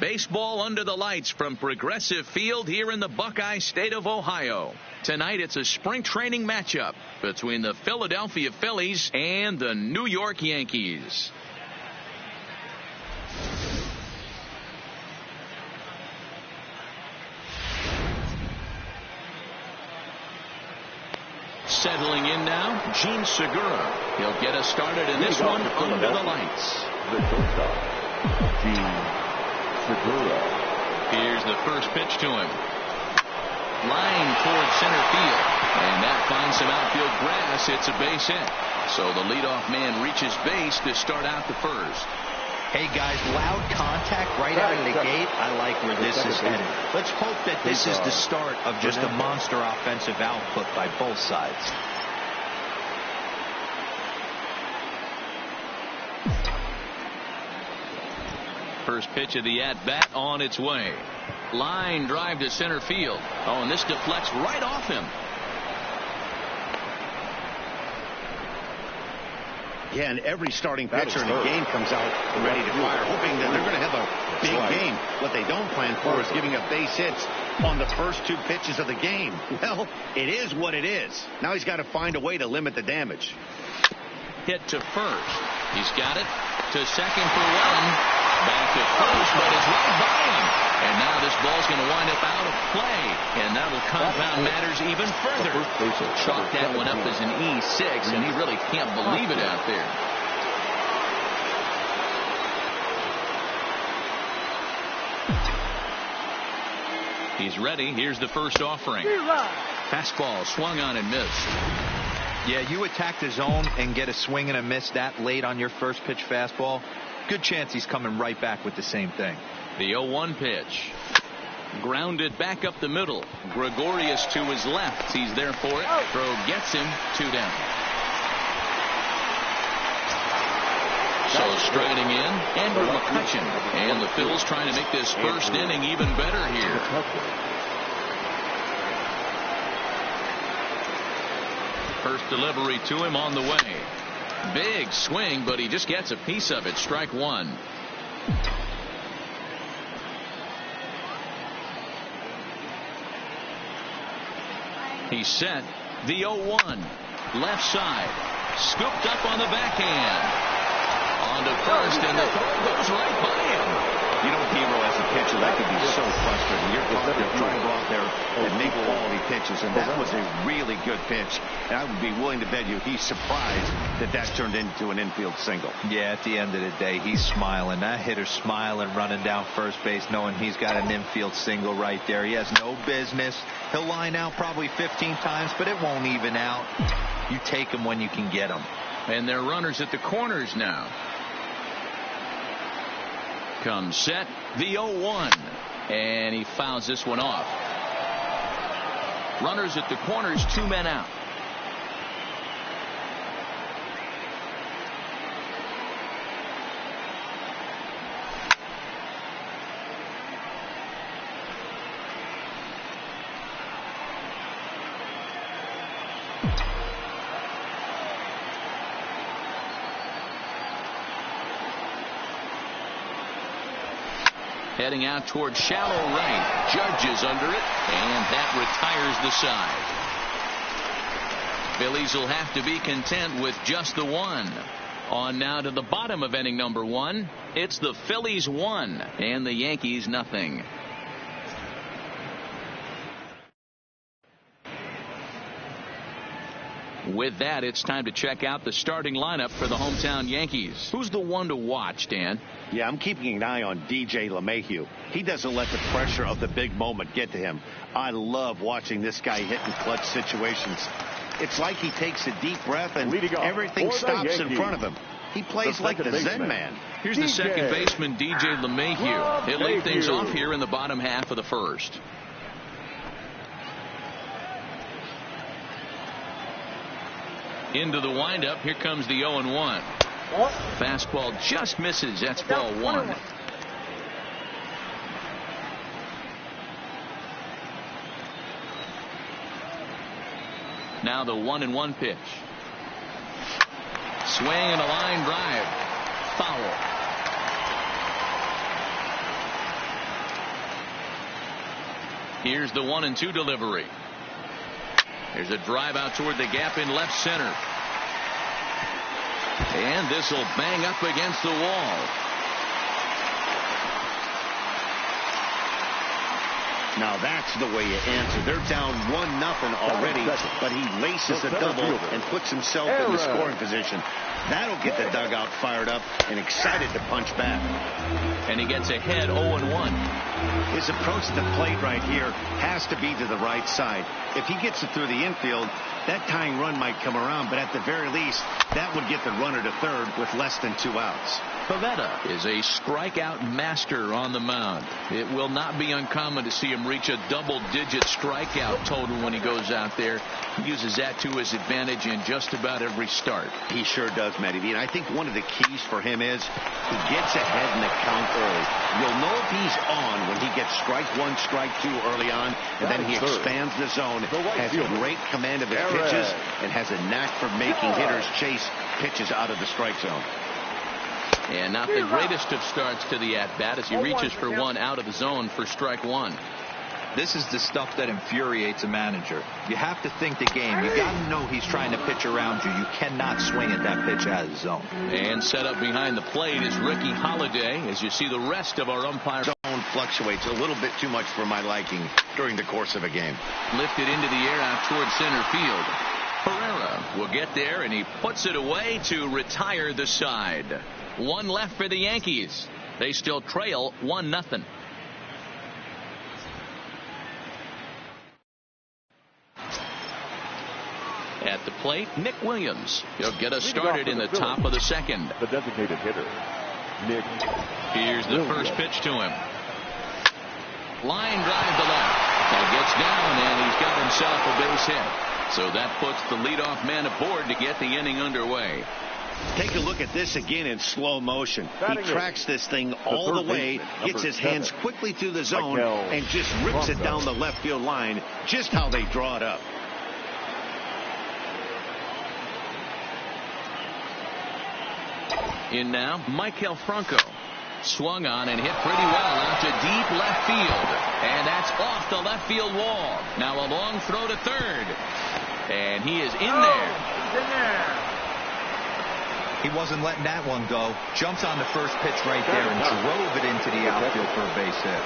Baseball under the lights from Progressive Field here in the Buckeye State of Ohio. Tonight it's a spring training matchup between the Philadelphia Phillies and the New York Yankees. Settling in now, Gene Segura. He'll get us started in this one under the lights. The shortstop, Gene Segura. Here's the first pitch to him. Line towards center field. And that finds some outfield grass. It's a base hit. So the leadoff man reaches base to start out the first. Hey guys, loud contact right out of the gate. I like where this is headed. Let's hope that this is the start of just a monster offensive output by both sides. First pitch of the at-bat on its way. Line drive to center field. Oh, and this deflects right off him. Yeah, and every starting pitcher in the game comes out ready to fire, hoping that they're going to have a big game. What they don't plan for is giving up base hits on the first two pitches of the game. Well, it is what it is. Now he's got to find a way to limit the damage. Hit to first. He's got it to second for one. Back to first, but it's right by him. And now this ball's going to wind up out of play. And that'll compound matters even further. Chalk that one up as an E6, and he really can't believe it out there. He's ready. Here's the first offering. Fastball swung on and missed. Yeah, you attack the zone and get a swing and a miss that late on your first pitch fastball. Good chance he's coming right back with the same thing. The 0-1 pitch. Grounded back up the middle. Gregorius to his left. He's there for it. Throw gets him. 2 down. So striding in, Andrew McCutchen. And the Phils trying to make this first inning even better here. First delivery to him on the way. Big swing, but he just gets a piece of it. Strike one. He's set. The 0-1. Left side. Scooped up on the backhand. On to first, and the throw goes right by him. You know, Hero, as a pitcher, that could be so frustrating. You're trying to go out there and make quality pitches, and that was a really good pitch. And I would be willing to bet you he's surprised that that turned into an infield single. Yeah, at the end of the day, he's smiling. That hitter's smiling, running down first base, knowing he's got an infield single right there. He has no business. He'll line out probably 15 times, but it won't even out. You take him when you can get him. And they're runners at the corners now. Comes set, the 0-1, and he fouls this one off. Runners at the corners, 2 men out. Heading out towards shallow right. Judge is under it, and that retires the side. Phillies will have to be content with just the one. On now to the bottom of inning number 1. It's the Phillies 1 and the Yankees nothing. With that, it's time to check out the starting lineup for the hometown Yankees. Who's the one to watch, Dan? Yeah, I'm keeping an eye on DJ LeMahieu. He doesn't let the pressure of the big moment get to him. I love watching this guy hit in clutch situations. It's like he takes a deep breath and everything stops in front of him. He plays like the Zen man. Here's the second baseman, DJ LeMahieu. He'll lead things off here in the bottom half of the first. Into the windup. Here comes the 0-1. Fastball just misses. That's ball 1. Now the 1-1 pitch. Swing and a line drive. Foul. Here's the 1-2 delivery. There's a drive out toward the gap in left center. And this will bang up against the wall. Now that's the way you answer. They're down 1-0 already, but he laces a double and puts himself in the scoring position. That'll get the dugout fired up and excited to punch back. And he gets ahead 0-1. His approach to the plate right here has to be to the right side. If he gets it through the infield, that tying run might come around, but at the very least, that would get the runner to third with less than 2 outs. Pivetta is a strikeout master on the mound. It will not be uncommon to see him reach a double-digit strikeout total when he goes out there. He uses that to his advantage in just about every start. He sure does, Matty V. And I think one of the keys for him is he gets ahead in the count early. You'll know if he's on when he gets strike 1, strike 2 early on, and then he expands the zone, has great command of his pitches, and has a knack for making hitters chase pitches out of the strike zone. And not the greatest of starts to the at-bat as he reaches for one out of the zone for strike 1. This is the stuff that infuriates a manager. You have to think the game. You got to know he's trying to pitch around you. You cannot swing at that pitch out of the zone. And set up behind the plate is Ricky Holiday as you see the rest of our umpire. Zone fluctuates a little bit too much for my liking during the course of a game. Lifted into the air out towards center field. Herrera will get there and he puts it away to retire the side. 1 left for the Yankees. They still trail 1-0. At the plate, Nick Williams. He'll get us started in the top of the second. The designated hitter, Nick. Here's the first pitch to him. Line drive to left. That gets down, and he's got himself a base hit. So that puts the leadoff man aboard to get the inning underway. Take a look at this again in slow motion. He tracks this thing all the way, gets his hands quickly through the zone, and just rips it down the left field line, just how they draw it up. In now, Maikel Franco. Swung on and hit pretty well out to deep left field. And that's off the left field wall. Now a long throw to third. And he is in there. He's in there. He wasn't letting that one go. Jumps on the first pitch right there and drove it into the outfield for a base hit.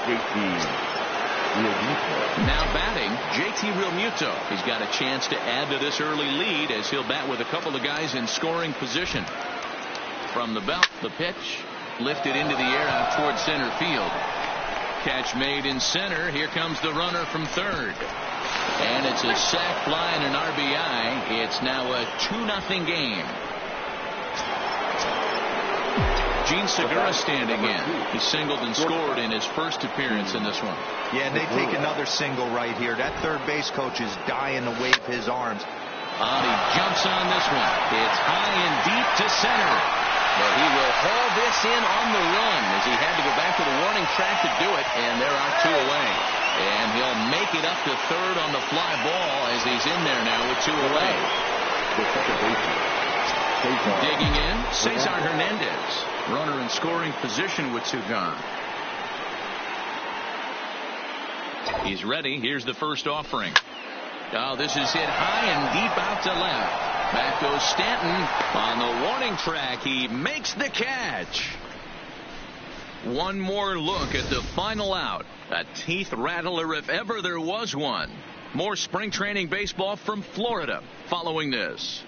Now batting, JT Realmuto. He's got a chance to add to this early lead as he'll bat with a couple of guys in scoring position. From the belt, the pitch lifted into the air out towards center field. Catch made in center. Here comes the runner from third. And it's a sac fly and an RBI. It's now a 2-0 game. Gene Segura standing in. He singled and scored in his first appearance in this one. Yeah, and they take another single right here. That third base coach is dying to wave his arms. He jumps on this one. It's high and deep to center. But he will haul this in on the run as he had to go back to the warning track to do it. And there are 2 away. And he'll make it up to third on the fly ball as he's in there now with 2 away. Digging in, Cesar Hernandez. Runner in scoring position with 2 gone. He's ready. Here's the first offering. Oh, this is hit high and deep out to left. Back goes Stanton on the warning track. He makes the catch. One more look at the final out. A teeth rattler if ever there was one. More spring training baseball from Florida following this.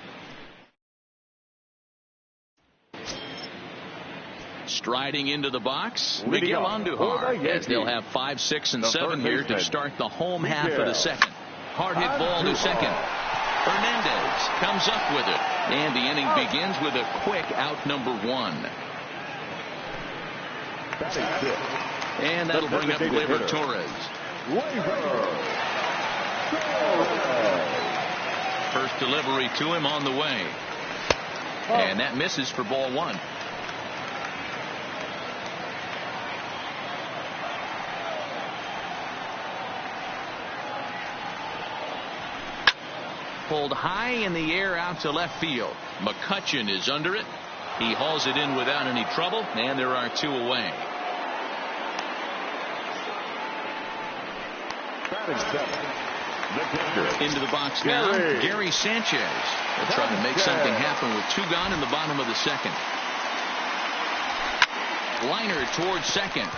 Striding into the box, Miguel Andujar, as they'll have 5, 6, and 7 here to start the home half of the second. Hard hit ball to second. Hernandez comes up with it, and the inning begins with a quick out number 1. And that'll bring up Gleyber Torres. First delivery to him on the way, and that misses for ball 1. Pulled high in the air out to left field. McCutchen is under it. He hauls it in without any trouble, and there are 2 away. Into the box now, Gary Sanchez. They're trying to make something happen with 2 gone in the bottom of the second. Liner towards second.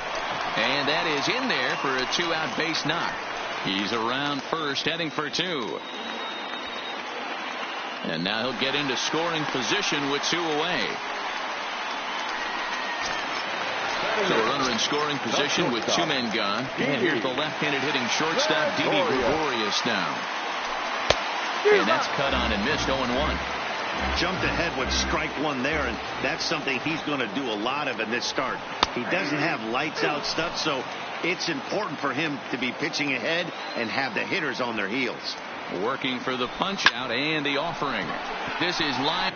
And that is in there for a 2-out base knock. He's around first, heading for 2. And now he'll get into scoring position with 2 away. So a runner in scoring position with 2 men gone. And here's the left-handed hitting shortstop, Didi Gregorius now. And that's cut on and missed, 0-1. Jumped ahead with strike 1 there, and that's something he's going to do a lot of in this start. He doesn't have lights out stuff, so it's important for him to be pitching ahead and have the hitters on their heels. Working for the punch out and the offering. This is line.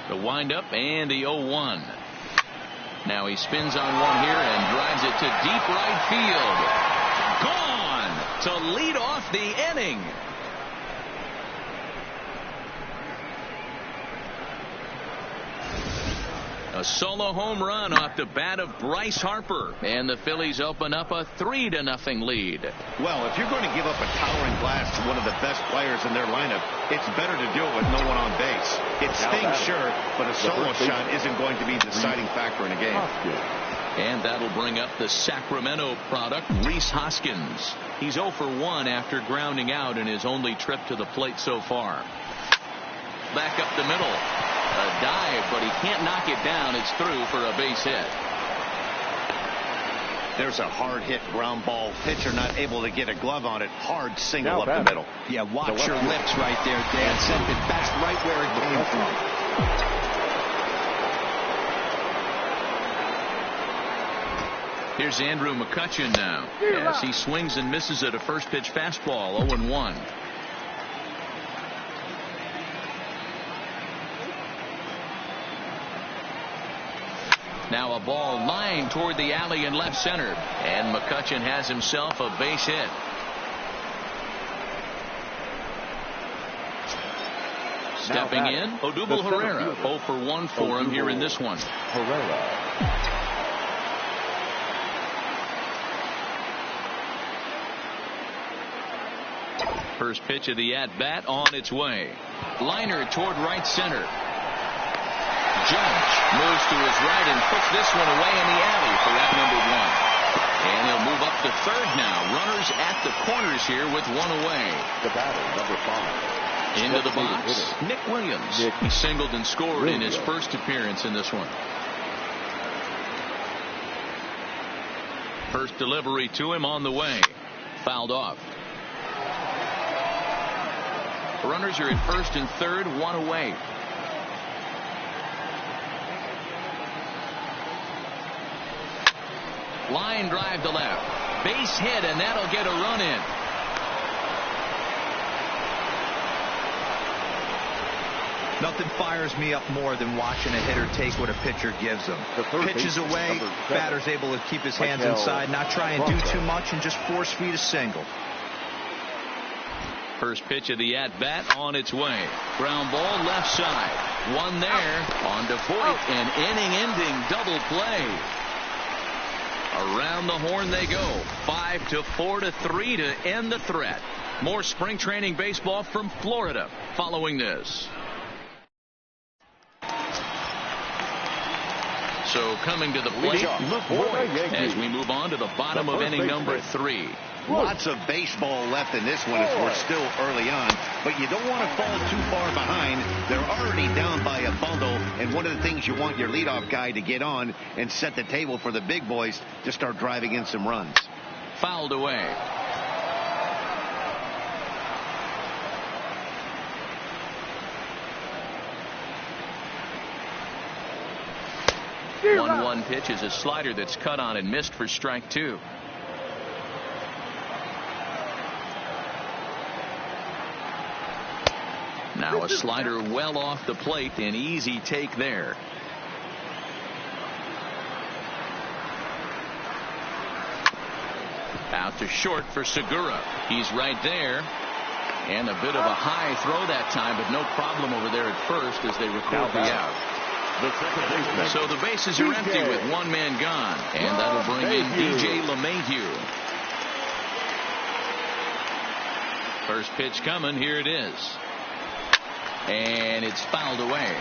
The windup and the 0-1. Now he spins on one here and drives it to deep right field. Gone to lead off the inning. A solo home run off the bat of Bryce Harper, and the Phillies open up a 3-0 lead. Well, if you're going to give up a towering blast to one of the best players in their lineup, it's better to do it with no one on base. It stings, sure, but a solo shot isn't going to be the deciding factor in a game. And that'll bring up the Sacramento product, Rhys Hoskins. He's 0 for 1 after grounding out in his only trip to the plate so far. Back up the middle. A dive, but he can't knock it down. It's through for a base hit. There's a hard hit ground ball. Pitcher not able to get a glove on it. Hard single up the middle. Yeah, watch your lips right there, Dan. That's right where it came from. Here's Andrew McCutchen now as he swings and misses at a first pitch fastball. 0-1. Now a ball lined toward the alley in left center, and McCutchen has himself a base hit. Stepping in, Odubel Herrera. 0 for 1 for him here in this one. First pitch of the at-bat on its way. Liner toward right center. Judge moves to his right and puts this one away in the alley for out number 1. And he'll move up to third now. Runners at the corners here with 1 away. The batter, number 5. Into the box, Nick Williams. He singled and scored in his first appearance in this one. First delivery to him on the way. Fouled off. Runners are at first and third, 1 away. Line drive to left. Base hit, and that'll get a run in. Nothing fires me up more than watching a hitter take what a pitcher gives him. Pitches away, batter's able to keep his hands inside, not try and do too much, and just force feed a single. First pitch of the at-bat on its way. Ground ball left side. One there on to Voit, an inning-ending double play. Around the horn they go. 5-4-3 to end the threat. More spring training baseball from Florida following this. So coming to the plate, Luke Voit, as we move on to the bottom of inning number 3. Lots of baseball left in this one as we're still early on, but you don't want to fall too far behind. They're already down by a bundle, and one of the things you want your leadoff guy to get on and set the table for the big boys to start driving in some runs. Fouled away. The 1-1 pitch is a slider that's cut on and missed for strike 2. Now a slider well off the plate, an easy take there. Out to short for Segura. He's right there. And a bit of a high throw that time, but no problem over there at first as they record the out. the second baseman. So the bases are empty with one man gone, and that'll bring in DJ LeMahieu. First pitch coming. Here it is. And it's fouled away.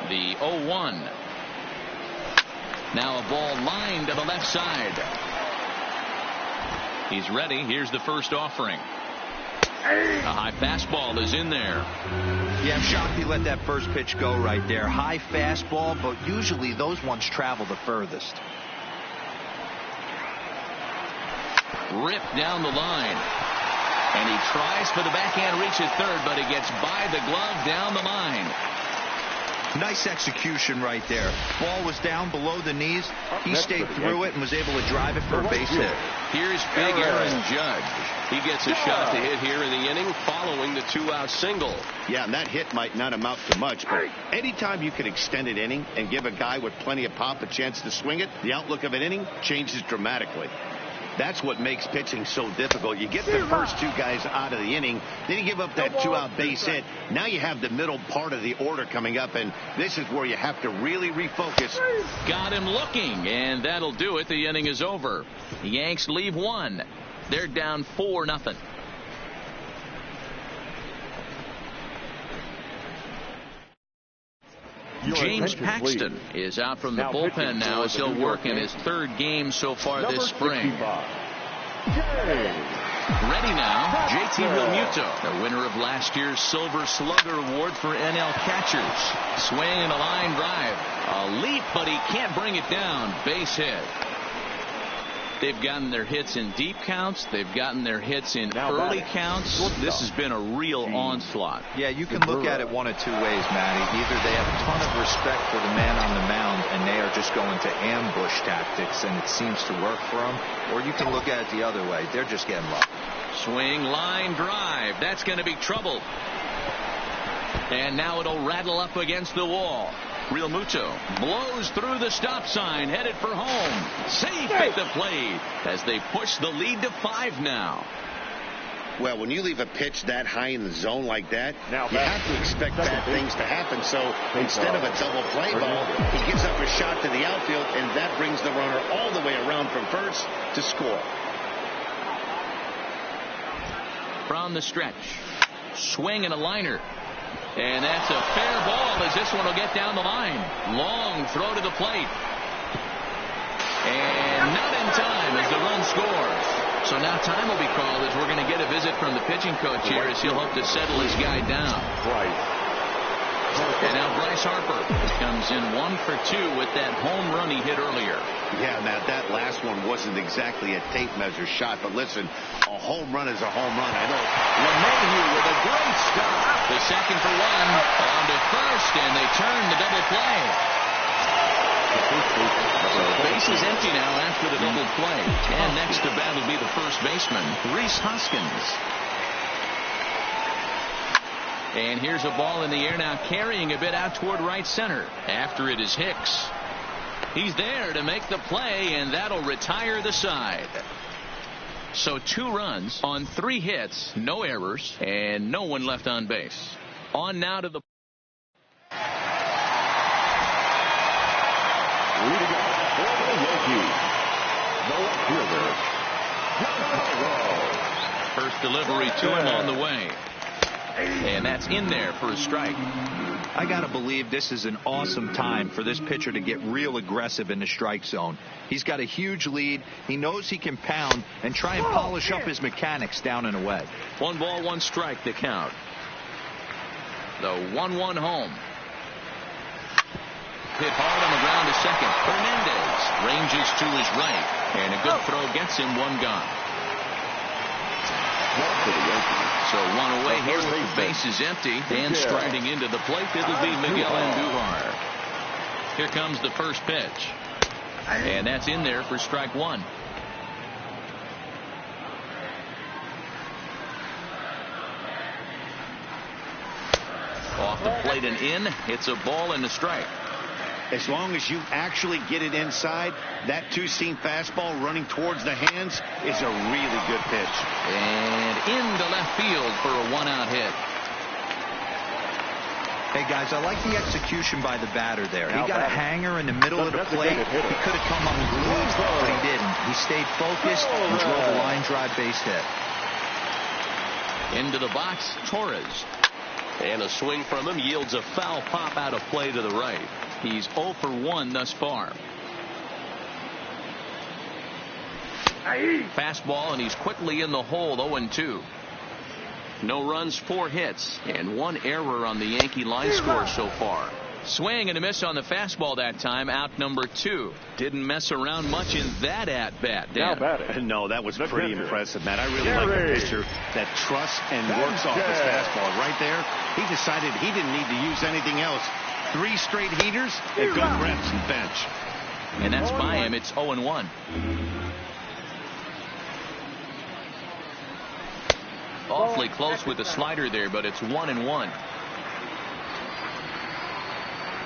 The 0-1. Now a ball lined to the left side. He's ready. Here's the first offering. A high fastball is in there. Yeah, I'm shocked he let that first pitch go right there. High fastball, but usually those ones travel the furthest. Ripped down the line. And he tries for the backhand reach at third, but he gets by the glove down the line. Nice execution right there. Ball was down below the knees. He stayed through it and was able to drive it for a base hit. Here's big Aaron Judge. He gets a shot to hit here in the inning following the 2-out single. Yeah, and that hit might not amount to much, but anytime you can extend an inning and give a guy with plenty of pop a chance to swing it, the outlook of an inning changes dramatically. That's what makes pitching so difficult. You get the first two guys out of the inning, then you give up that 2-out base hit. Now you have the middle part of the order coming up, and this is where you have to really refocus. Got him looking, and that'll do it. The inning is over. The Yanks leave one. They're down 4-0. James Paxton is out from the bullpen now as he'll work in his third game so far this spring. Ready now, JT Realmuto, the winner of last year's Silver Slugger Award for NL catchers. Swing and a line drive. A leap, but he can't bring it down. Base hit. They've gotten their hits in deep counts. They've gotten their hits in early counts. This has been a real onslaught. Yeah, you can look at it one of two ways, Matty. Either they have a ton of respect for the man on the mound and they are just going to ambush tactics and it seems to work for them, or you can look at it the other way. They're just getting lucky. Swing, line drive. That's going to be trouble. And now it'll rattle up against the wall. Realmuto blows through the stop sign, headed for home. Safe at the plate as they push the lead to 5 now. Well, when you leave a pitch that high in the zone like that, you have to expect bad things to happen. So instead of a double play ball, he gives up a shot to the outfield, and that brings the runner all the way around from first to score. From the stretch, swing and a liner. And that's a fair ball as this one will get down the line. Long throw to the plate. And not in time as the run scores. So now time will be called as we're going to get a visit from the pitching coach here as he'll hope to settle his guy down. And now Bryce Harper comes in 1 for 2 with that home run he hit earlier. Yeah, now that last one wasn't exactly a tape measure shot, but listen, a home run is a home run. I know. LeMahieu with a great stop. The second for 1 on to first, and they turn the double play. So base is empty now after the double play. And next to bat will be the first baseman, Rhys Hoskins. And here's a ball in the air now, carrying a bit out toward right center. After it is Hicks. He's there to make the play, and that'll retire the side. So 2 runs on 3 hits, no errors, and no one left on base. On now to the leading off for the Yankees, the fielder, first delivery to him on the way. And that's in there for a strike. I got to believe this is an awesome time for this pitcher to get real aggressive in the strike zone. He's got a huge lead. He knows he can pound and try and polish up his mechanics down and away. 1 ball, 1 strike to count. The 1-1 home. Hit hard on the ground to second. Hernandez ranges to his right. And a good throw gets him 1 gone. So 1 away here with the bases empty. And striding into the plate, it'll be Miguel Andujar. Here comes the first pitch. And that's in there for strike 1. Off the plate and in. It's a ball and a strike. As long as you actually get it inside, that two-seam fastball running towards the hands is a really good pitch. And into left field for a one-out hit. Hey, guys, I like the execution by the batter there. He got a hanger in the middle of the plate. He could have come unglued, but he didn't. He stayed focused and drove a line drive base hit. Into the box, Torres. And a swing from him yields a foul pop out of play to the right. He's 0 for 1 thus far. Fastball, and he's quickly in the hole, 0-2. No runs, 4 hits, and 1 error on the Yankee line score so far. Swing and a miss on the fastball that time, out number 2. Didn't mess around much in that at-bat. No, that was pretty impressive, Matt. I really like a pitcher that trusts and works off his fastball. Right there, he decided he didn't need to use anything else. 3 straight heaters and good reps and bench. And that's by him. It's 0-1. Awfully close with the slider there, but it's 1-1.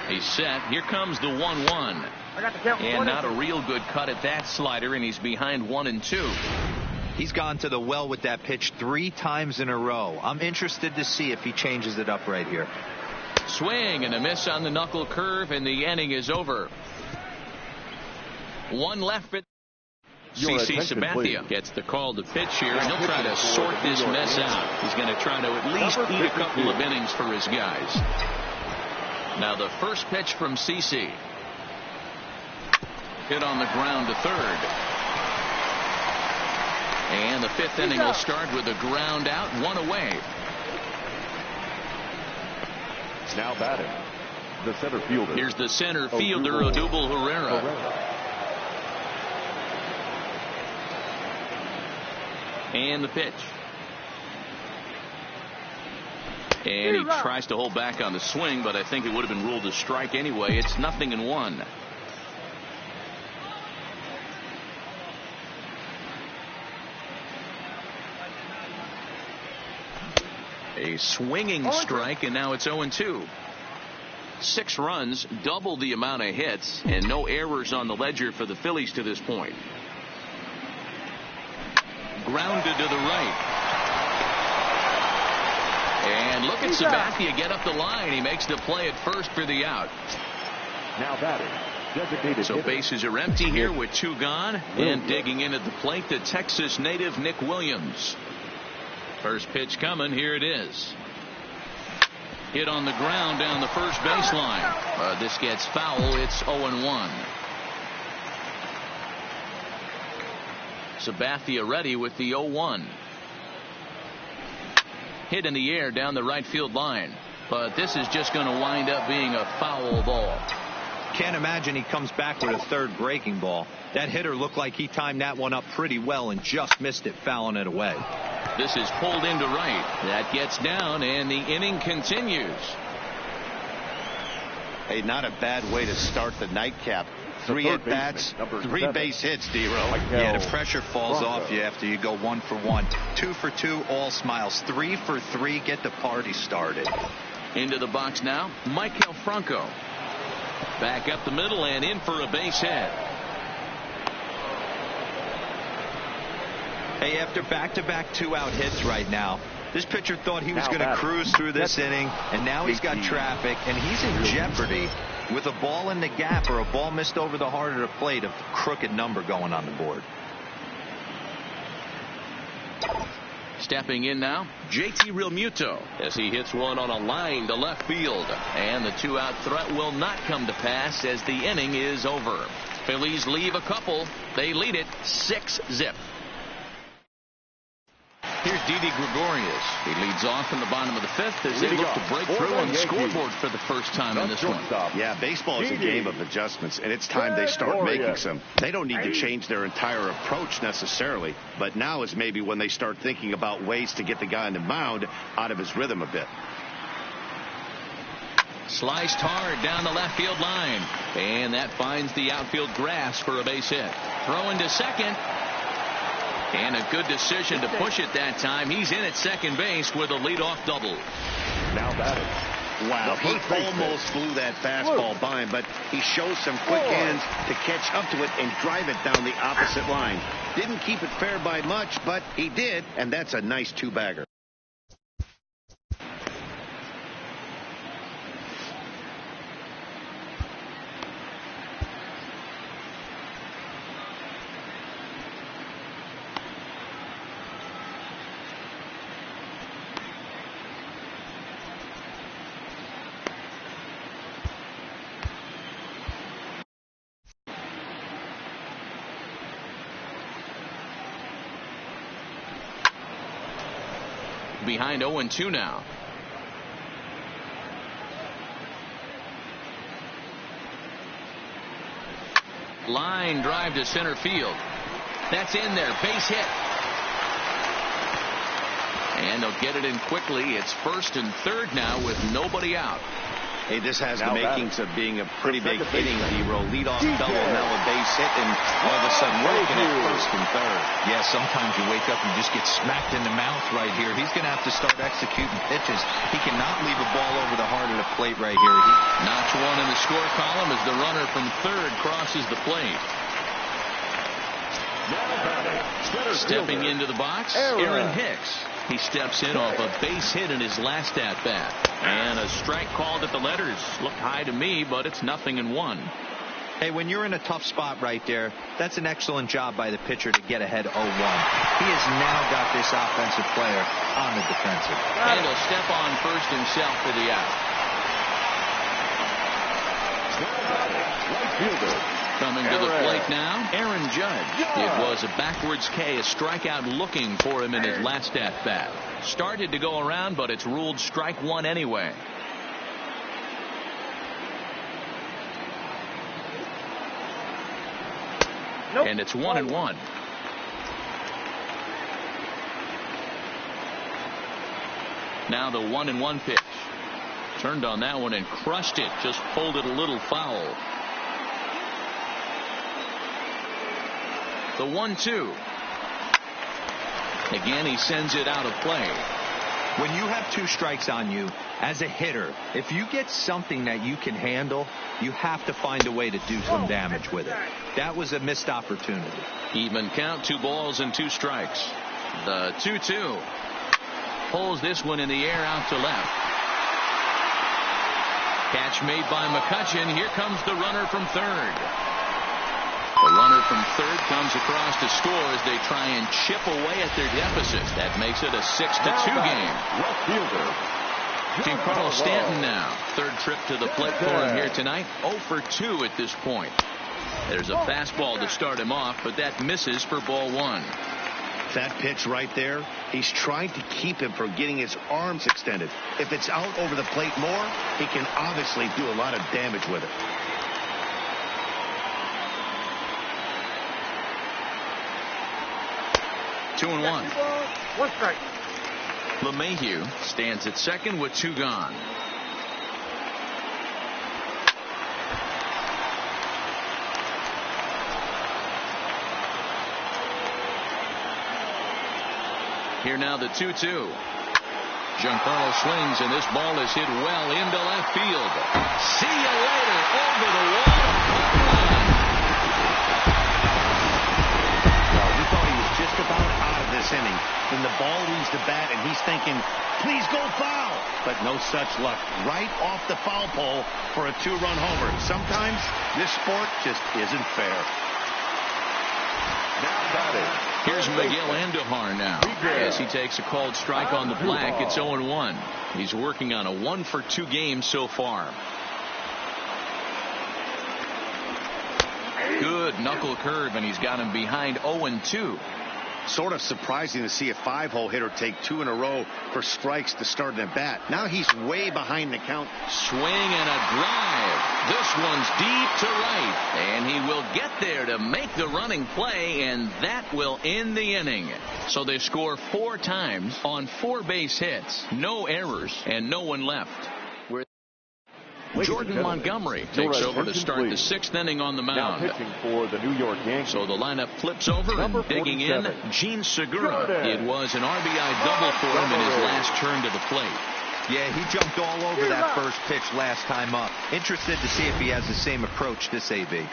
He's set. Here comes the 1-1. And not a real good cut at that slider, and he's behind 1-2. He's gone to the well with that pitch 3 times in a row. I'm interested to see if he changes it up right here. Swing and a miss on the knuckle curve, and the inning is over. 1 left. CC Sabathia gets the call to pitch here, and he'll try to sort this mess out. He's going to try to at least eat a couple of innings for his guys. Now the first pitch from CC. Hit on the ground to third. And the 5th inning will start with a ground out, 1 away. Now batting, the center fielder. Here's the center fielder, Odubel Herrera. And the pitch. And he tries to hold back on the swing, but I think it would have been ruled a strike anyway. It's 0-1. A swinging strike, and now it's 0-2. 6 runs, double the amount of hits, and no errors on the ledger for the Phillies to this point. Grounded to the right. And look at Sabathia get up the line. He makes the play at first for the out. Now batting. So bases are empty here with 2 gone. And digging in at the plate, the Texas native Nick Williams. First pitch coming. Here it is. Hit on the ground down the first baseline. This gets foul. It's 0-1. Sabathia ready with the 0-1. Hit in the air down the right field line. But this is just going to wind up being a foul ball. Can't imagine he comes back with a third breaking ball. That hitter looked like he timed that one up pretty well and just missed it, fouling it away. This is pulled into right. That gets down, and the inning continues. Hey, not a bad way to start the nightcap. 3 at-bats, 3 base hits, D-Row. Yeah, the pressure falls off you after you go 1 for 1. 2 for 2, all smiles. 3 for 3, get the party started. Into the box now, Maikel Franco. Back up the middle and in for a base hit. Hey, after back-to-back 2-out hits right now, this pitcher thought he was going to cruise through this inning, and now he's got traffic, and he's in jeopardy with a ball in the gap or a ball missed over the heart of the plate, a crooked number going on the board. Stepping in now, JT Realmuto as he hits one on a line to left field. And the 2-out threat will not come to pass as the inning is over. Phillies leave a couple. They lead it 6-0. Here's Didi Gregorius. He leads off in the bottom of the 5th as they look to break through on the scoreboard for the first time in this one. Yeah, baseball is a game of adjustments, and it's time they start making some. They don't need to change their entire approach necessarily, but now is maybe when they start thinking about ways to get the guy on the mound out of his rhythm a bit. Sliced hard down the left field line, and that finds the outfield grass for a base hit. Throw into second. And a good decision to push it that time. He's in at second base with a leadoff double. Now batting, Wow, he almost blew that fastball by him, but he shows some quick hands to catch up to it and drive it down the opposite line. Didn't keep it fair by much, but he did, and that's a nice two-bagger. Behind 0-2 now. Line drive to center field. That's in there. Base hit. And they'll get it in quickly. It's first and third now with nobody out. Hey, this has the makings of being a pretty big hitting hero. Leadoff double, now a base hit, and all of a sudden working at first and third. Yeah, sometimes you wake up and just get smacked in the mouth right here. He's going to have to start executing pitches. He cannot leave a ball over the heart of the plate right here. Notch one in the score column as the runner from third crosses the plate. Stepping into the box, Aaron Hicks. He steps in off a base hit in his last at-bat. And a strike called at the letters. Looked high to me, but it's 0-1. Hey, when you're in a tough spot right there, that's an excellent job by the pitcher to get ahead 0-1. He has now got this offensive player on the defensive. And he'll step on first himself for the out. Coming to the plate now, Aaron Judge. It was a backwards K, a strikeout looking for him in his last at-bat. Started to go around, but it's ruled strike one anyway. And it's 1-1. Now the 1-1 pitch. Turned on that one and crushed it. Just pulled it a little foul. The 1-2. Again, he sends it out of play. When you have two strikes on you, as a hitter, if you get something that you can handle, you have to find a way to do some damage with it. That was a missed opportunity. Even count, 2 balls and 2 strikes. The 2-2. Pulls this one in the air out to left. Catch made by McCutchen. Here comes the runner from third. The runner from third comes across to score as they try and chip away at their deficit. That makes it a 6-2 game. Giancarlo Stanton now. Third trip to the plate for him here tonight. 0 for 2 at this point. There's a fastball to start him off, but that misses for ball 1. That pitch right there, he's trying to keep him from getting his arms extended. If it's out over the plate more, he can obviously do a lot of damage with it. Two and 1. 1 strike. LeMahieu stands at second with 2 gone. Here now the 2-2. Giancarlo swings, and this ball is hit well into left field. See you later. Over the wall. Well, we thought he was just about out of this inning. Then the ball leaves the bat, and he's thinking, please go foul. But no such luck. Right off the foul pole for a 2-run homer. Sometimes this sport just isn't fair. Here's Miguel Andujar now as he takes a called strike on the black. It's 0-1. He's working on a 1 for 2 game so far. Good knuckle curve, and he's got him behind 0-2. Sort of surprising to see a 5-hole hitter take 2 in a row for strikes to start an at-bat. Now he's way behind the count. Swing and a drive. This one's deep to right, and he will get there to make the running play, and that will end the inning. So they score 4 times on 4 base hits, no errors, and no one left. Jordan Montgomery takes over to start the 6th inning on the mound. Now pitching for the New York Yankees. So the lineup flips over, and digging in, Gene Segura. It was an RBI double for him in his last turn to the plate. Yeah, he jumped all over that first pitch last time up. Interested to see if he has the same approach this AB.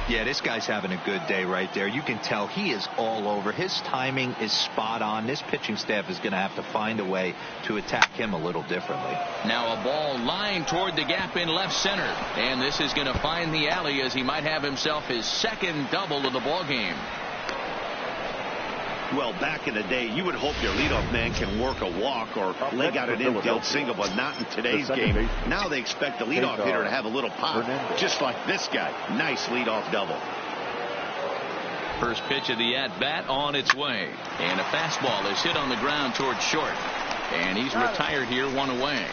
Yeah, this guy's having a good day right there. You can tell he is all over. His timing is spot on. This pitching staff is going to have to find a way to attack him a little differently. Now a ball lined toward the gap in left center. And this is going to find the alley as he might have himself his second double of the ball game. Well, back in the day, you would hope your leadoff man can work a walk or leg out an infield single, but not in today's game. Now they expect the leadoff hitter to have a little pop, just like this guy. Nice leadoff double. First pitch of the at-bat on its way. And a fastball is hit on the ground towards short. And he's retired here, one away.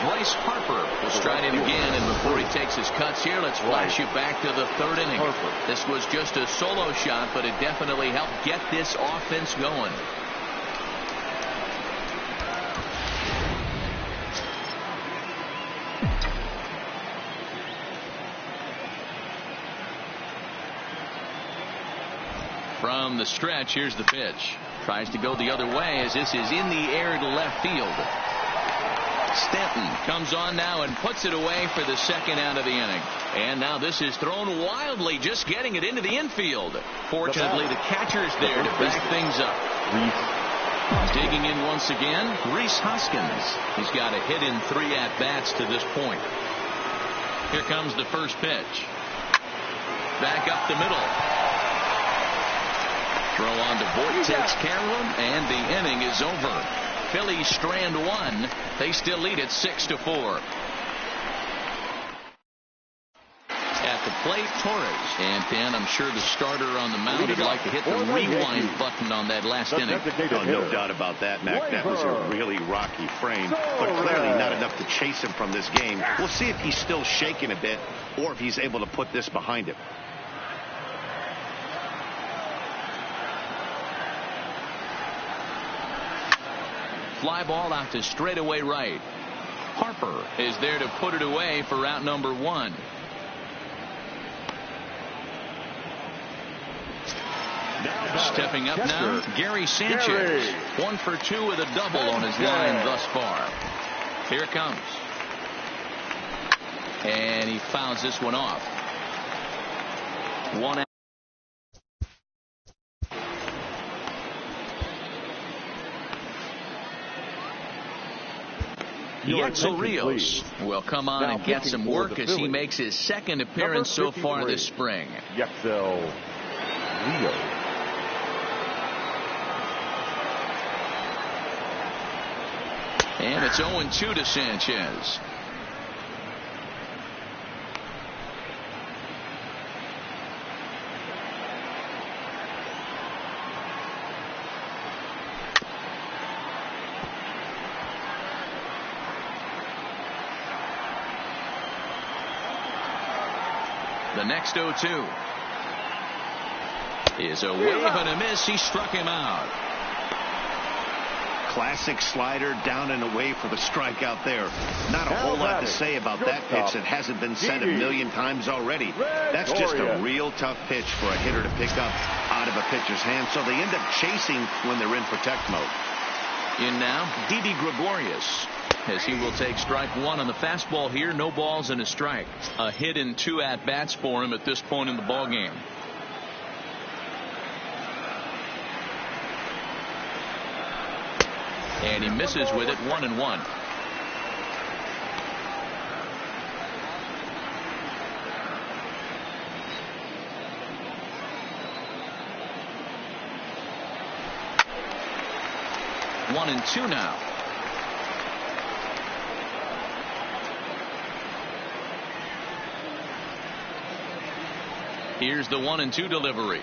Bryce Harper will stride in again, and before he takes his cuts here, let's flash you back to the third inning. This was just a solo shot, but it definitely helped get this offense going. From the stretch, here's the pitch. Tries to go the other way as this is in the air to left field. Stanton comes on now and puts it away for the second out of the inning. And now this is thrown wildly, just getting it into the infield. Fortunately, the catcher's there to back things up. Digging in once again, Rhys Hoskins. He's got a hit in 3 at-bats to this point. Here comes the first pitch. Back up the middle. Throw on to Voit, takes care of him, and the inning is over. Phillies strand 1. They still lead it 6-4. At the plate, Torres. And Dan, I'm sure the starter on the mound would like to hit the rewind button on that last inning. Oh, no doubt about that, Mac. That was a really rocky frame, but clearly not enough to chase him from this game. We'll see if he's still shaking a bit or if he's able to put this behind him. Fly ball out to straightaway right. Harper is there to put it away for out number 1. Stepping up now, Gary Sanchez. 1 for 2 with a double on his line thus far. Here it comes. And he fouls this one off. 1 out. Yetzel Rios will come on and get some work as he makes his second appearance so far this spring. Yetzel Rios. And it's 0-2 to Sanchez. The next 0-2 is a wave and a miss. He struck him out. Classic slider down and away for the strikeout there. Not a whole lot to say about that pitch that hasn't been said a million times already. That's just a real tough pitch for a hitter to pick up out of a pitcher's hand, so they end up chasing when they're in protect mode. In now, Didi Gregorius, as he will take strike 1 on the fastball here. No balls and a strike. A hit in 2 at-bats for him at this point in the ball game. And he misses with it. 1-1. One and 2 now. Here's the 1-2 delivery.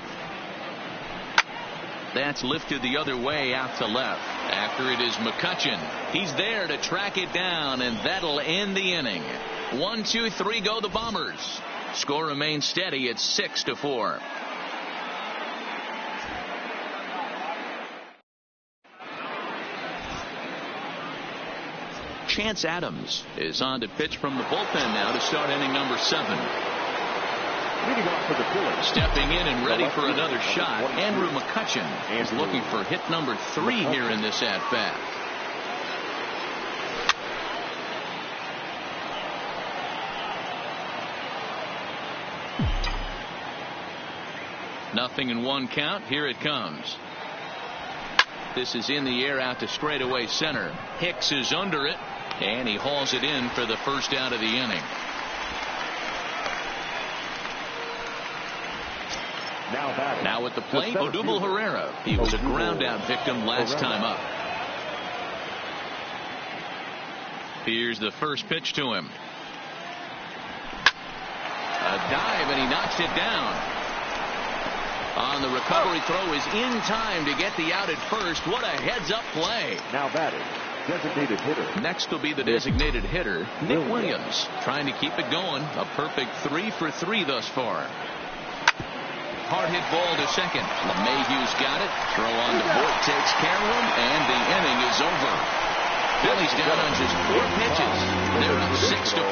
That's lifted the other way out to left. After it is McCutchen. He's there to track it down, and that'll end the inning. 1, 2, 3 go the Bombers. Score remains steady at 6-4. Chance Adams is on to pitch from the bullpen now to start inning number 7. Leading off for the Phillies. Stepping in and ready for another shot, Andrew McCutchen is looking for hit number 3 here in this at-bat. Nothing in 1 count. Here it comes. This is in the air out to straightaway center. Hicks is under it, and he hauls it in for the first out of the inning. Now at the plate, Odubel Herrera. He was a ground out victim last time up. Here's the first pitch to him. A dive, and he knocks it down. On the recovery throw is in time to get the out at first. What a heads-up play. Now batting, designated hitter. Next will be the designated hitter, Nick Williams, trying to keep it going. A perfect 3 for 3 thus far. Hard hit ball to second. LeMahieu's got it. Throw on to Voit takes care of him, and the inning is over. Phillies down on just 4 pitches. They're up 6-4.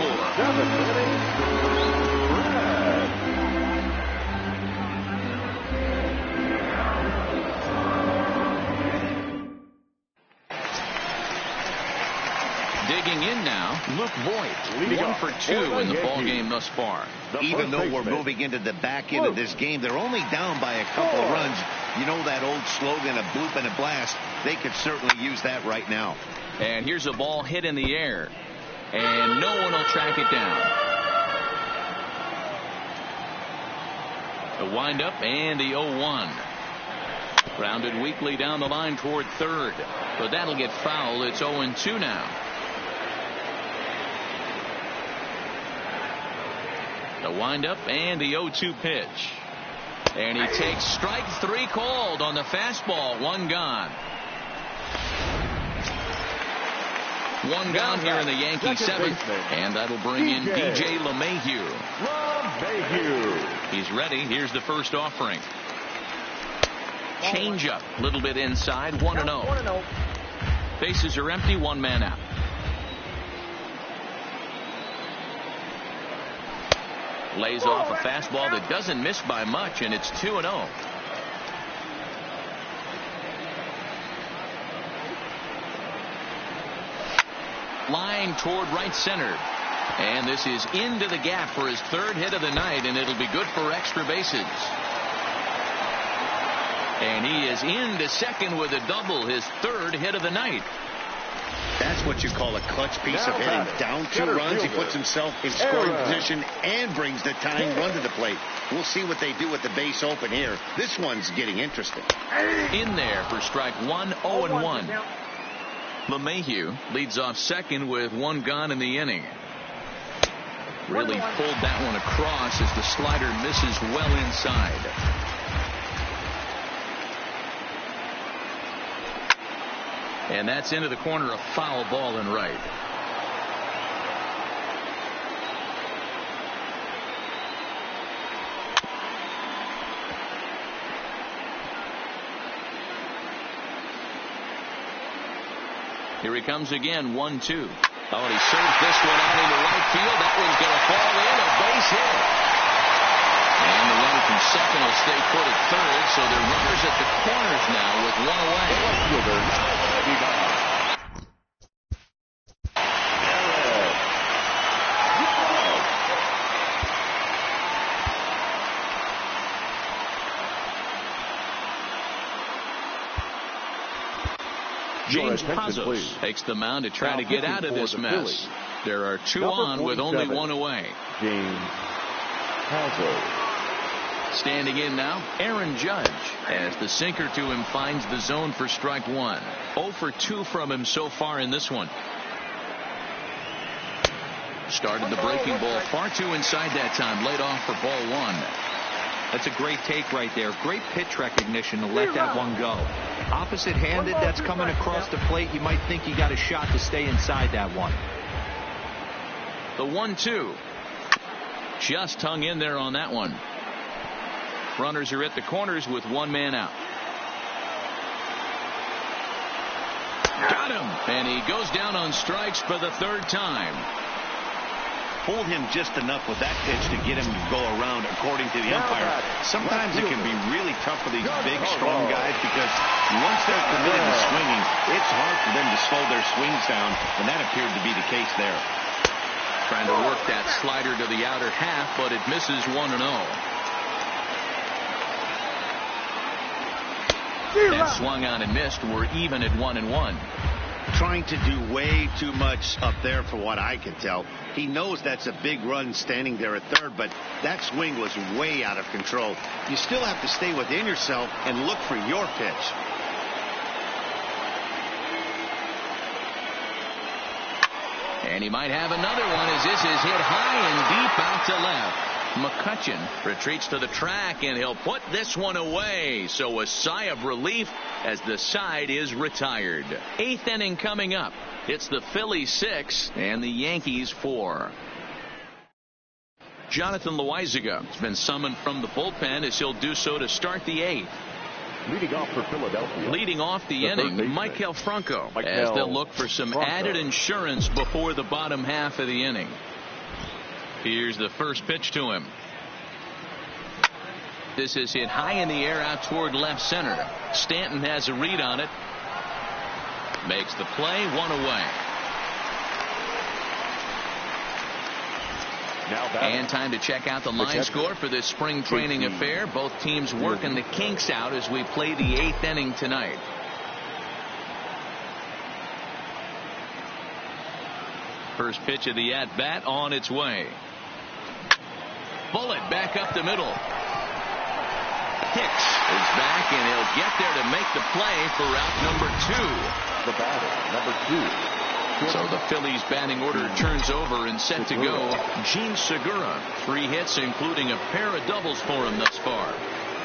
Digging in now, Luke Voit. 1 for 2 in the ball game thus far. Even though we're moving into the back end of this game, they're only down by a couple of runs. You know that old slogan, a bloop and a blast. They could certainly use that right now. And here's a ball hit in the air, and no one will track it down. The windup and the 0-1. Grounded weakly down the line toward third, but that'll get foul. It's 0-2 now. The windup and the 0-2 pitch. And he takes strike 3 called on the fastball. 1 gone. 1 gone here in the Yankee 7th. And that'll bring in DJ LeMahieu. He's ready. Here's the first offering. Changeup. A little bit inside. 1-0. Bases are empty. 1 man out. Lays off a fastball that doesn't miss by much, and it's 2-0. Line toward right center. And this is into the gap for his 3rd hit of the night, and it'll be good for extra bases. And he is into second with a double, his 3rd hit of the night. That's what you call a clutch piece of hitting. Down 2 runs, he puts himself in scoring position and brings the tying run to the plate. We'll see what they do with the base open here. This one's getting interesting. In there for strike 1, 0-1. LeMahieu leads off second with 1 gone in the inning. Really pulled that one across as the slider misses well inside. And that's into the corner, a foul ball and right. Here he comes again, 1-2. Oh, and he serves this one out into right field. That one's going to fall in, a base hit. And the runner from second will stay put at third, so they're runners at the corners now with 1 away. James Pazos takes the mound to try to get out of this mess. There are 2 on with only 1 away. James Pazos. Standing in now, Aaron Judge, as the sinker to him finds the zone for strike 1. 0 for 2 from him so far in this one. Started the breaking ball far too inside that time. Laid off for ball 1. That's a great take right there. Great pitch recognition to let that one go. Opposite-handed, that's coming across the plate. You might think you got a shot to stay inside that one. The 1-2. Just hung in there on that one. Runners are at the corners with 1 man out. Got him. And he goes down on strikes for the 3rd time. fooled him just enough with that pitch to get him to go around, according to the umpire. Sometimes it can be really tough for these big, strong guys because once they're committed to swinging, it's hard for them to slow their swings down, and that appeared to be the case there. Trying to work that slider to the outer half, but it misses 1-0. And swung on and missed. We're even at 1-1. Trying to do way too much up there for what I can tell. He knows that's a big run standing there at third, but that swing was way out of control. You still have to stay within yourself and look for your pitch. And he might have another one as this is hit high and deep out to left. McCutchen retreats to the track, and he'll put this one away. So a sigh of relief as the side is retired. 8th inning coming up. It's the Phillies 6 and the Yankees 4. Jonathan Loizaga has been summoned from the bullpen as he'll do so to start the 8th. Leading off for Philadelphia. Leading off the inning, Michael Franco, as they'll look for some added insurance before the bottom half of the inning. Here's the first pitch to him. This is hit high in the air out toward left center. Stanton has a read on it. Makes the play, 1 away. And time to check out the line score for this spring training affair. Both teams working the kinks out as we play the 8th inning tonight. First pitch of the at-bat on its way. Bullet back up the middle. Hicks is back, and he'll get there to make the play for out number 2. The batter, number 2. So the Phillies batting order turns over and set to go. Gene Segura, 3 hits, including a pair of doubles for him thus far.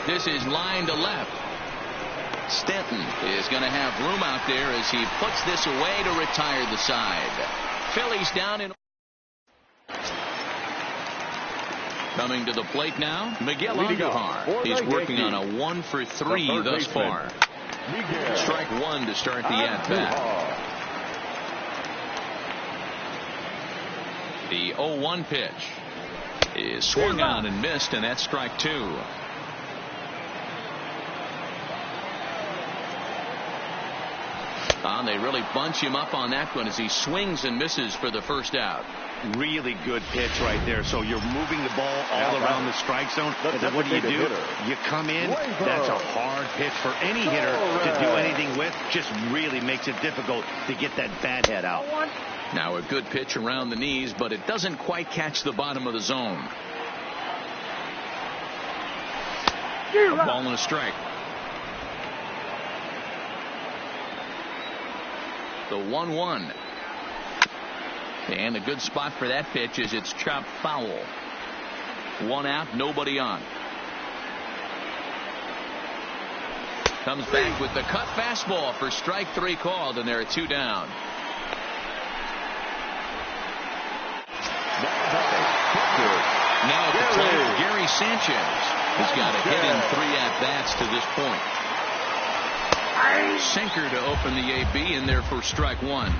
This is line to left. Stanton is going to have room out there as he puts this away to retire the side. Phillies down in. Coming to the plate now, Miguel Andujar. He's working on a 1 for 3 thus far. Strike 1 to start the at-bat. The 0-1 pitch is swung on and missed, and that's strike 2. They really bunch him up on that one as he swings and misses for the first out. Really good pitch right there. So you're moving the ball all around the strike zone. And then what do? You come in. That's a hard pitch for any hitter to do anything with. Just really makes it difficult to get that bat head out. Now a good pitch around the knees, but it doesn't quite catch the bottom of the zone. A ball and a strike. The 1-1. And a good spot for that pitch is it's chopped foul. 1 out, nobody on. Comes back with the cut fastball for strike 3 called, and there are 2 down. Now at the plate, Gary Sanchez has got a hit in 3 at-bats to this point. Sinker to open the AB in there for strike 1.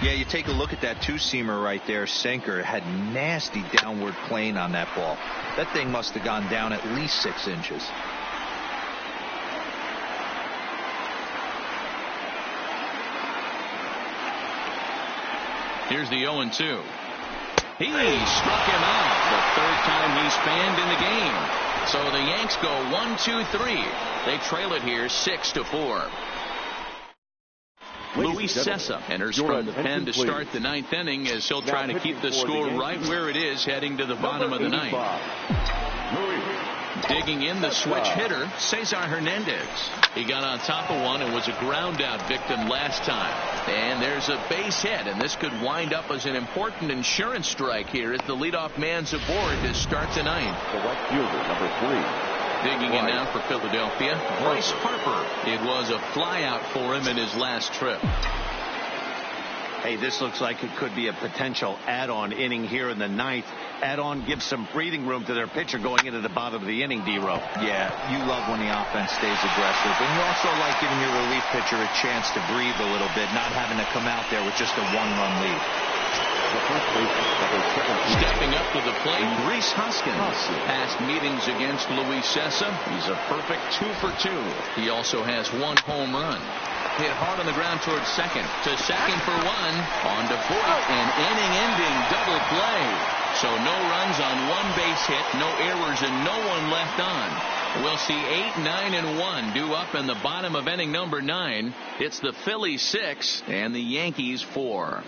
Yeah, you take a look at that 2-seamer right there. Sinker had nasty downward plane on that ball. That thing must have gone down at least 6 inches. Here's the 0-2. He struck him out the 3rd time he's fanned in the game. So the Yanks go 1-2-3. They trail it here 6-4. Luis Cessa enters from the pen to start the 9th inning as he'll try to keep the score right where it is heading to the bottom of the 9th. Digging in the switch hitter, Cesar Hernandez. He got on top of one and was a ground out victim last time. And there's a base hit, and this could wind up as an important insurance strike here as the leadoff man's aboard to start the 9th. The right fielder, number 3. Digging in now for Philadelphia, Bryce Harper. It was a flyout for him in his last trip. Hey, this looks like it could be a potential add-on inning here in the 9th. Add-on gives some breathing room to their pitcher going into the bottom of the inning, D-Row. Yeah, you love when the offense stays aggressive. And you also like giving your relief pitcher a chance to breathe a little bit, not having to come out there with just a 1-run lead. Stepping up to the plate, Rhys Hoskins. Past meetings against Luis Cessa, he's a perfect 2 for 2. He also has 1 home run. Hit hard on the ground towards second. To second for 1. On to fourth. An inning-ending double play. So no runs on 1 base hit, no errors, and no one left on. We'll see 8, 9, and 1 due up in the bottom of inning number 9. It's the Phillies 6 and the Yankees 4.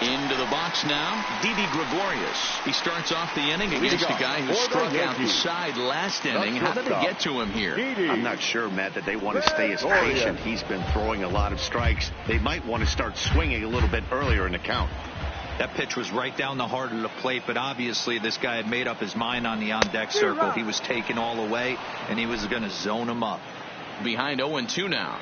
Into the box now, Didi Gregorius. He starts off the inning against a guy who struck outside last inning. How did it get to him here? I'm not sure, Matt, that they want to stay as patient. He's been throwing a lot of strikes. They might want to start swinging a little bit earlier in the count. That pitch was right down the heart of the plate, but obviously this guy had made up his mind on the on-deck circle. He was taken all away, and he was going to zone him up. Behind 0-2 now.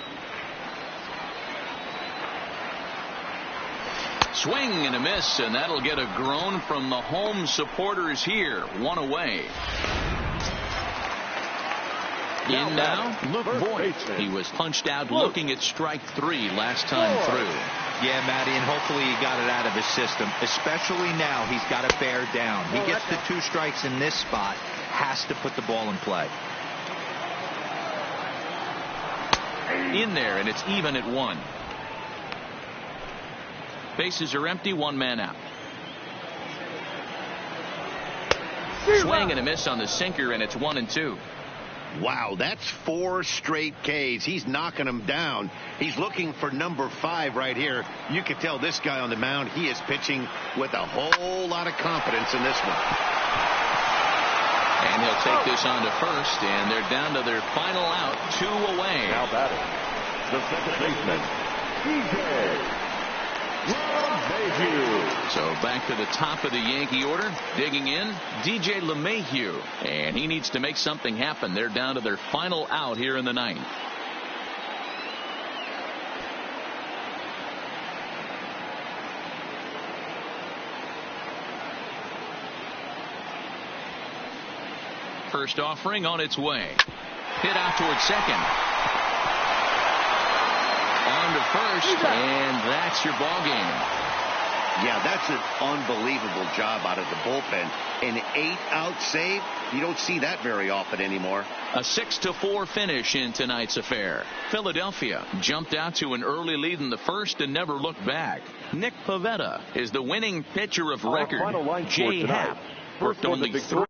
Swing and a miss, and that'll get a groan from the home supporters here. 1 away. In now, Luke Voigt. He was punched out looking at strike 3 last time through. Yeah, Matty, and hopefully he got it out of his system. Especially now, he's got to bear down. He gets the 2 strikes in this spot, has to put the ball in play. In there, and it's even at 1. Bases are empty, 1 man out. Swing and a miss on the sinker, and it's 1-2. Wow, that's 4 straight Ks. He's knocking them down. He's looking for number 5 right here. You can tell this guy on the mound, he is pitching with a whole lot of confidence in this one. And he'll take this on to first, and they're down to their final out, 2 away. Now batting, the second baseman, DJ. So back to the top of the Yankee order, digging in, DJ LeMahieu, and he needs to make something happen. They're down to their final out here in the 9th. First offering on its way. Hit out towards second. On to first, and that's your ball game. Yeah, that's an unbelievable job out of the bullpen. An 8-out save, you don't see that very often anymore. A 6-4 finish in tonight's affair. Philadelphia jumped out to an early lead in the first and never looked back. Nick Pivetta is the winning pitcher of record. Jay Happ worked only 3.